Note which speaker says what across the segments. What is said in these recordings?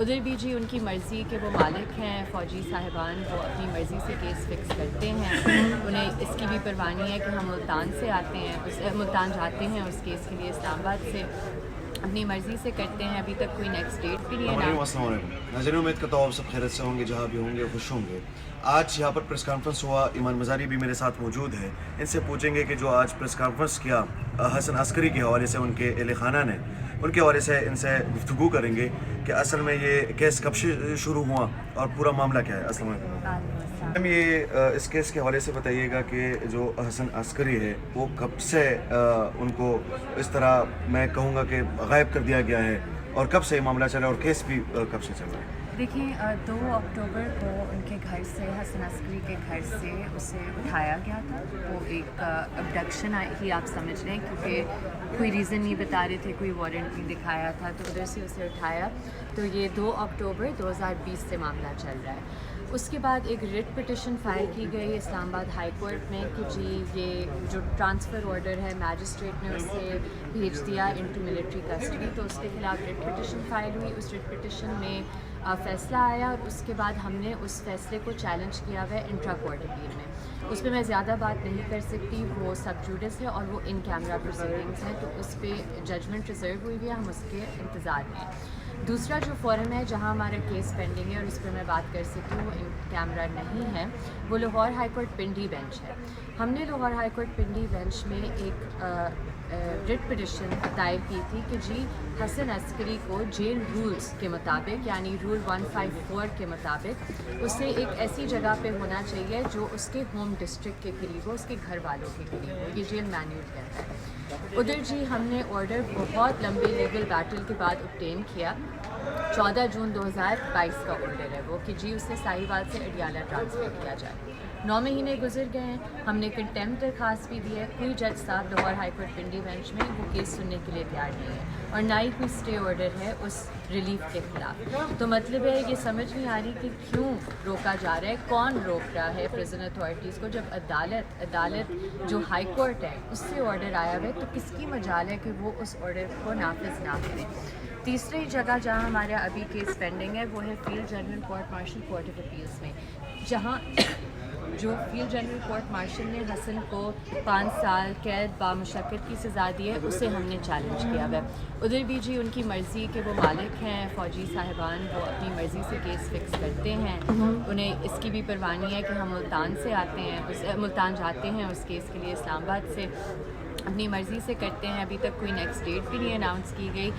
Speaker 1: ادھر بھی جی ان کی مرضی کے وہ مالک ہیں فوجی صاحبان، وہ اپنی مرضی سے کیس فکس کرتے ہیں. انہیں اس کی بھی پرواہ نہیں ہے کہ ہم ملتان سے آتے ہیں، ملتان جاتے ہیں اس کیس کے لیے اسلام آباد سے، اپنی مرضی سے کرتے ہیں. ابھی تک کوئی نیکسٹ ڈیٹ بھی نہیں ہے.
Speaker 2: السلام علیکم ناظرین، امید کرتا ہوں آپ سب خیریت سے ہوں گے، جہاں بھی ہوں گے خوش ہوں گے. آج یہاں پر پریس کانفرنس ہوا، ایمان مزاری بھی میرے ساتھ موجود ہے. ان سے پوچھیں گے کہ جو آج پریس کانفرنس کیا حسن عسکری کے حوالے سے، ان کے اہل خانہ نے، ان کے حوالے سے ان سے گفتگو کریں گے کہ اصل میں یہ کیس کب شروع ہوا اور پورا معاملہ کیا ہے. السلام علیکم میم، یہ اس کیس کے حوالے سے بتائیے گا کہ جو حسن عسکری ہے وہ کب سے ان کو اس طرح میں کہوں گا کہ غائب کر دیا گیا ہے، اور کب سے یہ معاملہ چلا اور کیس بھی کب سے چل رہا ہے؟
Speaker 1: دیکھیں 2 اکتوبر کو ان کے گھر سے، حسن عسکری کے گھر سے اسے اٹھایا گیا تھا. وہ ایک ابڈکشن ہی آپ سمجھ لیں، کیونکہ کوئی ریزن نہیں بتا رہے تھے، کوئی وارنٹ نہیں دکھایا تھا، تو ادھر سے اسے اٹھایا. تو یہ 2 اکتوبر 2020 سے معاملہ چل رہا ہے. اس کے بعد ایک ریٹ پٹیشن فائل کی گئی اسلام آباد ہائی کورٹ میں کہ جی یہ جو ٹرانسفر آرڈر ہے میجسٹریٹ نے اسے بھیج دیا انٹو ملٹری کسٹڈی، تو اس کے خلاف ریٹ پٹیشن فائل ہوئی. اس ریٹ پٹیشن میں فیصلہ آیا، اور اس کے بعد ہم نے اس فیصلے کو چیلنج کیا ہوا ہے انٹرا کورٹ اپیل میں. اس پہ میں زیادہ بات نہیں کر سکتی، وہ سب جوڈس ہے اور وہ ان کیمرہ پروسیڈنگز ہیں، تو اس پہ ججمنٹ ریزرو ہوئی ہوئی ہے، ہم اس کے انتظار میں ہیں. دوسرا جو فورم ہے جہاں ہمارا کیس پینڈنگ ہے اور اس پہ میں بات کر سکتی ہوں، وہ ان کیمرہ نہیں ہے، وہ Lahore high court Pindi bench ہے. ہم نے Lahore high court Pindi bench میں ایک ریٹ پٹیشن دائر کی تھی کہ جی حسن عسکری کو جیل رولز کے مطابق، یعنی رول 154 کے مطابق، اسے ایک ایسی جگہ پہ ہونا چاہیے جو اس کے ہوم ڈسٹرکٹ کے قریب ہو، اس کے گھر والوں کے قریب ہو. یہ جیل مینیول کہتا ہے. ادھر جی ہم نے آرڈر بہت لمبے لیگل بیٹل کے بعد obtain کیا. 14 جون 2022 کا آرڈر ہے وہ، کہ جی اسے ساہیوال سے اڈیالہ ٹرانسفر کیا جائے. 9 مہینے گزر گئے ہیں، ہم نے کنٹیمپٹ درخواست بھی دی ہے. کوئی جج صاحب Lahore high court Pindi bench میں وہ کیس سننے کے لیے تیار نہیں ہے، اور نہ ہی کوئی اسٹے آرڈر ہے اس ریلیف کے خلاف. تو مطلب ہے یہ سمجھ نہیں آ رہی کہ کیوں روکا جا رہا ہے، کون روک رہا ہے پریزن اتھارٹیز کو، جب عدالت جو ہائی کورٹ ہے اس سے آرڈر آیا ہوا ہے، تو کس کی مجال ہے کہ وہ اس آرڈر کو نافذ نہ کریں. تیسری جگہ جہاں ہمارا ابھی کیس پینڈنگ ہے وہ ہے field general court martial court of appeals میں، جہاں جو فیلڈ جنرل کورٹ مارشل نے حسن کو 5 سال قید بامشقت کی سزا دی ہے، اسے ہم نے چیلنج کیا ہوا ہے. ادھر بھی جی ان کی مرضی کے وہ مالک ہیں فوجی صاحبان، وہ اپنی مرضی سے کیس فکس کرتے ہیں. انہیں اس کی بھی پرواہ نہیں ہے کہ ہم ملتان سے آتے ہیں، ملتان جاتے ہیں اس کیس کے لیے اسلام آباد سے، اپنی مرضی سے کرتے ہیں. ابھی تک کوئی نیکسٹ ڈیٹ بھی نہیں اناؤنس کی گئی.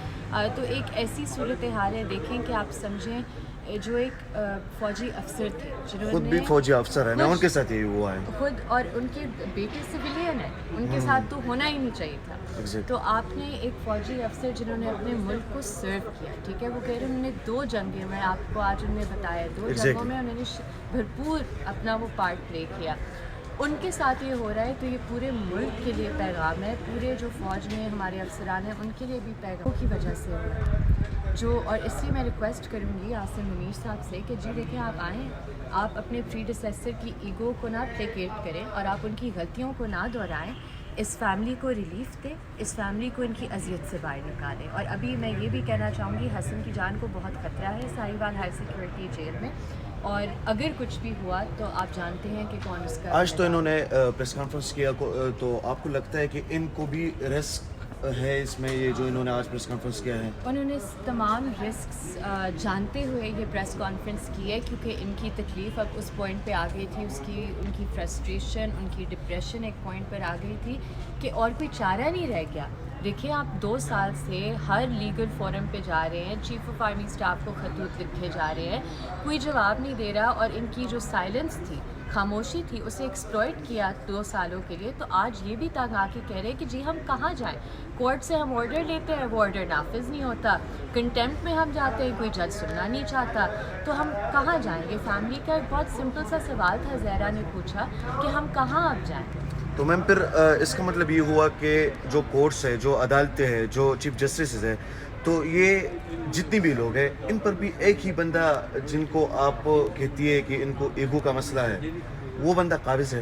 Speaker 1: تو ایک ایسی صورتحال ہے، دیکھیں کہ آپ سمجھیں جو ایک فوجی افسر تھے جنہوں نے
Speaker 2: خود بھی فوجی افسر ہیں نا، ان کے ساتھ یہ ہوا ہے،
Speaker 1: خود اور ان کے بیٹے سویلین ہیں، ان کے ساتھ تو ہونا ہی نہیں چاہیے تھا. تو آپ نے ایک فوجی افسر جنہوں نے اپنے ملک کو سرو کیا، ٹھیک ہے، وہ کہہ رہے ہیں انہوں نے 2 جنگیں میں آپ کو آج انہوں نے بتایا 2 جنگوں میں انہوں نے بھرپور اپنا وہ پارٹ پلے کیا. ان کے ساتھ یہ ہو رہا ہے، تو یہ پورے ملک کے لیے پیغام ہے، پورے جو فوج میں ہمارے افسران ہیں ان کے لیے بھی پیغام کی وجہ سے ہو رہا ہے جو. اور اس لیے میں ریکویسٹ کروں گی عاصم منیر صاحب سے کہ جی دیکھیں آپ آئیں، آپ اپنے پریڈیسیسر کی ایگو کو نہ پلیکیٹ کریں اور آپ ان کی غلطیوں کو نہ دہرائیں. اس فیملی کو ریلیف دیں، اس فیملی کو ان کی اذیت سے باہر نکالیں. اور ابھی میں یہ بھی کہنا چاہوں گی حسن کی جان کو بہت خطرہ ہے ساہیوال ہائی سیکورٹی جیل میں، اور اگر کچھ بھی ہوا تو آپ جانتے ہیں کہ کون اس کا.
Speaker 2: آج تو انہوں نے پریس کانفرنس کیا، تو آپ کو لگتا ہے کہ ان کو بھی رسک ہے اس میں، یہ جو انہوں نے آج پریس کانفرنس کیا ہے؟
Speaker 1: انہوں نے تمام رسکس جانتے ہوئے یہ پریس کانفرنس کی ہے، کیونکہ ان کی تکلیف اب اس پوائنٹ پہ آ گئی تھی، ان کی فرسٹریشن، ان کی ڈپریشن ایک پوائنٹ پر آ گئی تھی کہ اور کوئی چارہ نہیں رہ گیا. دیکھیں آپ 2 سال سے ہر لیگل فورم پہ جا رہے ہیں، چیف آف آرمی اسٹاف کو خطوط لکھے جا رہے ہیں، کوئی جواب نہیں دے رہا، اور ان کی جو سائلنس تھی، خاموشی تھی، اسے ایکسپلوئٹ کیا 2 سالوں کے لیے. تو آج یہ بھی تنگ آ کے کہہ رہے ہیں کہ جی ہم کہاں جائیں، کورٹ سے ہم آرڈر لیتے ہیں، وہ آرڈر نافذ نہیں ہوتا، کنٹیمپٹ میں ہم جاتے ہیں، کوئی جج سننا نہیں چاہتا، تو ہم کہاں جائیں. یہ فیملی کا ایک بہت سمپل سا سوال تھا، زہرا نے پوچھا کہ ہم کہاں اب جائیں.
Speaker 2: تو میم پھر اس کا مطلب یہ ہوا کہ جو کورٹس ہے، جو عدالتیں ہیں، جو چیف جسٹسز ہیں، تو یہ جتنی بھی لوگ ہیں ان پر بھی ایک ہی بندہ جن کو آپ کہتی ہے کہ ان کو ایگو کا مسئلہ ہے، وہ بندہ قابض ہے.